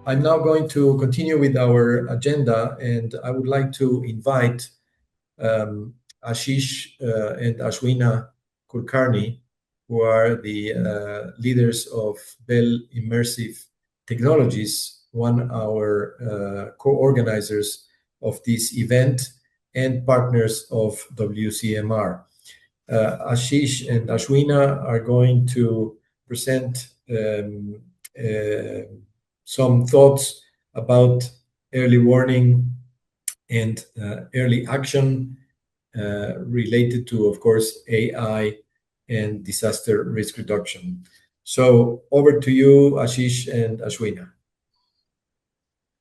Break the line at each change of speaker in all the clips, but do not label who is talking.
I'm now going to continue with our agenda, and I would like to invite um, Ashish and Ashwina Kulkarni, who are the leaders of Bell Immersive Technologies, one our co-organizers of this event and partners of WCMR. Ashish and Ashwina are going to present uh, some thoughts about early warning and early action related to, of course, AI and disaster risk reduction. So over to you, Ashish and Ashwina.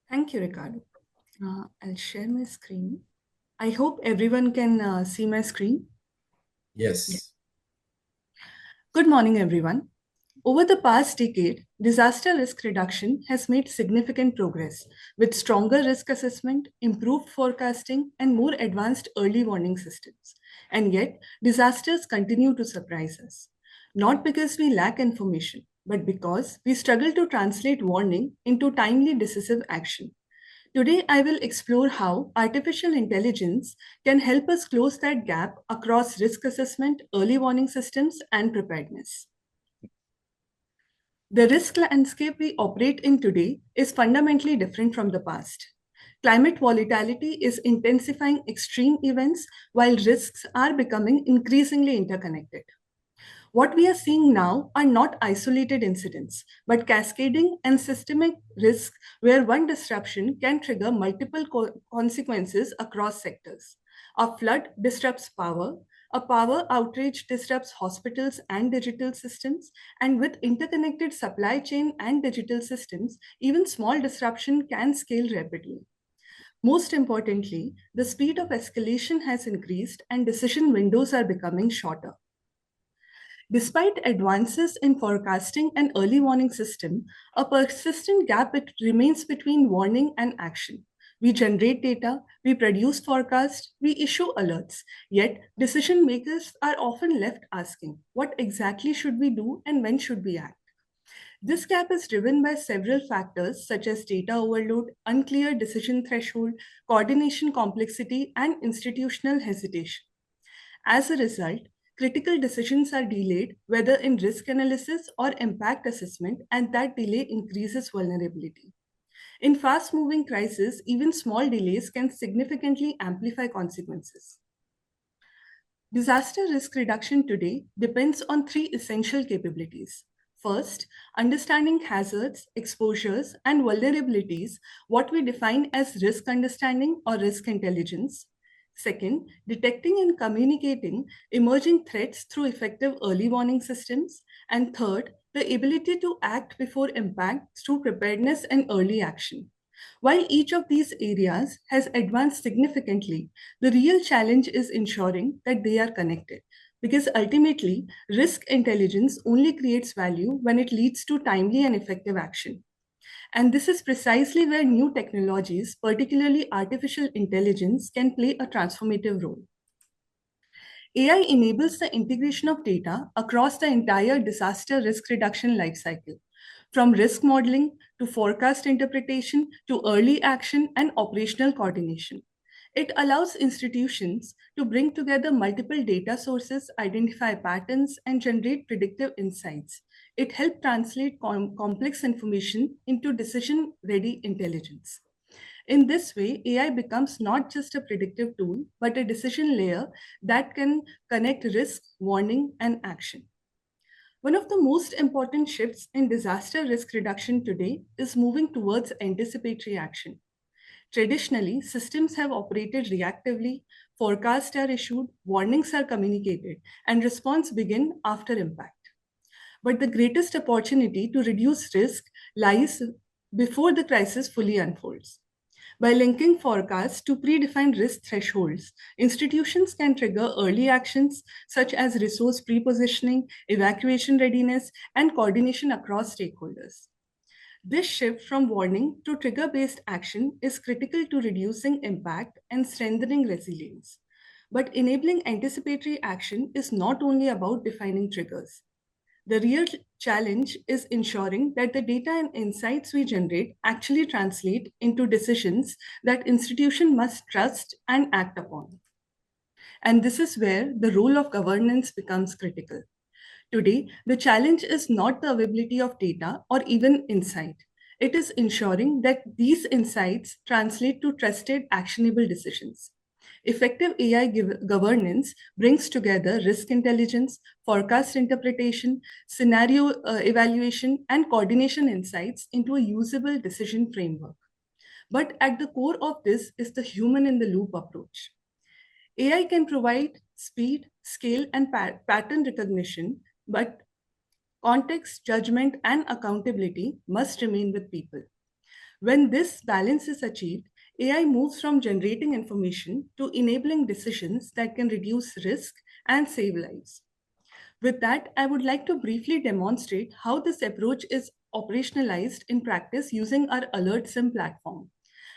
Thank you, Ricardo. I'll share my screen. I hope everyone can see my screen. Yeah.
Yes.
Good morning, everyone. Over the past decade, disaster risk reduction has made significant progress with stronger risk assessment, improved forecasting, and more advanced early warning systems. And yet, disasters continue to surprise us. Not because we lack information, but because we struggle to translate warning into timely decisive action. Today, I will explore how artificial intelligence can help us close that gap across risk assessment, early warning systems, and preparedness. The risk landscape we operate in today is fundamentally different from the past. Climate volatility is intensifying extreme events while risks are becoming increasingly interconnected. What we are seeing now are not isolated incidents, but cascading and systemic risks where one disruption can trigger multiple consequences across sectors. A flood disrupts power, a power outage disrupts hospitals and digital systems, and with interconnected supply chain and digital systems, even small disruption can scale rapidly. Most importantly, the speed of escalation has increased and decision windows are becoming shorter. Despite advances in forecasting and early warning system, a persistent gap remains between warning and action. We generate data, we produce forecasts, we issue alerts. Yet, decision makers are often left asking, what exactly should we do and when should we act? This gap is driven by several factors such as data overload, unclear decision threshold, coordination complexity, and institutional hesitation. As a result, critical decisions are delayed, whether in risk analysis or impact assessment, and that delay increases vulnerability. In fast moving crises, even small delays can significantly amplify consequences. Disaster risk reduction today depends on three essential capabilities. First, understanding hazards, exposures, and vulnerabilities, what we define as risk understanding or risk intelligence. Second, detecting and communicating emerging threats through effective early warning systems. And third, the ability to act before impact through preparedness and early action. While each of these areas has advanced significantly, the real challenge is ensuring that they are connected. Because ultimately, risk intelligence only creates value when it leads to timely and effective action. And this is precisely where new technologies, particularly artificial intelligence, can play a transformative role. AI enables the integration of data across the entire disaster risk reduction lifecycle, from risk modeling to forecast interpretation to early action and operational coordination. It allows institutions to bring together multiple data sources, identify patterns, and generate predictive insights. It helps translate complex information into decision ready intelligence. In this way, AI becomes not just a predictive tool, but a decision layer that can connect risk, warning, and action. One of the most important shifts in disaster risk reduction today is moving towards anticipatory action. Traditionally, systems have operated reactively, forecasts are issued, warnings are communicated, and response begin after impact. But the greatest opportunity to reduce risk lies before the crisis fully unfolds. By linking forecasts to predefined risk thresholds, institutions can trigger early actions such as resource prepositioning, evacuation readiness, and coordination across stakeholders. This shift from warning to trigger based action is critical to reducing impact and strengthening resilience. But enabling anticipatory action is not only about defining triggers. The real challenge is ensuring that the data and insights we generate actually translate into decisions that institution must trust and act upon. And this is where the role of governance becomes critical. Today, the challenge is not the availability of data or even insight. It is ensuring that these insights translate to trusted, actionable decisions. Effective AI governance brings together risk intelligence, forecast interpretation, scenario evaluation, and coordination insights into a usable decision framework. But at the core of this is the human in the loop approach. AI can provide speed, scale, and pattern recognition, but context, judgment, and accountability must remain with people. When this balance is achieved, AI moves from generating information to enabling decisions that can reduce risk and save lives. With that, I would like to briefly demonstrate how this approach is operationalized in practice using our Alert Sim platform.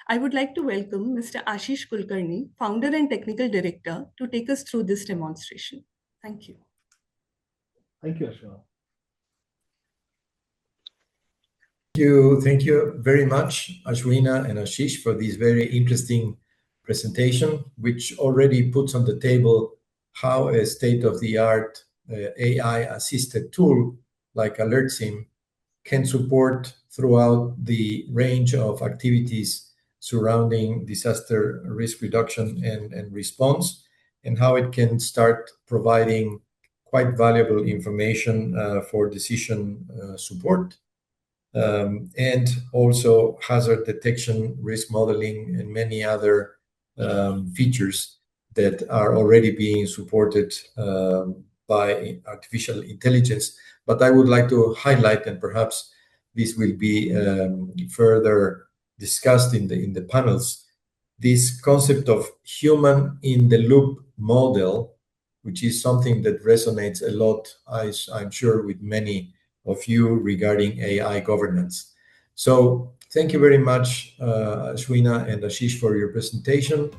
I would like to welcome Mr. Ashish Kulkarni, founder and technical director, to take us through this demonstration. Thank you.
Thank you, Ashwina.
Thank you very much, Ashwina and Ashish, for this very interesting presentation, which already puts on the table how a state-of-the-art AI-assisted tool like AlertSim can support throughout the range of activities surrounding disaster risk reduction and response, and how it can start providing quite valuable information for decision support. And also hazard detection, risk modeling, and many other features that are already being supported by artificial intelligence. But I would like to highlight, and perhaps this will be further discussed in the panels, this concept of human in the loop model, which is something that resonates a lot, I'm sure, with many of you regarding AI governance. So thank you very much, Ashwina and Ashish, for your presentation.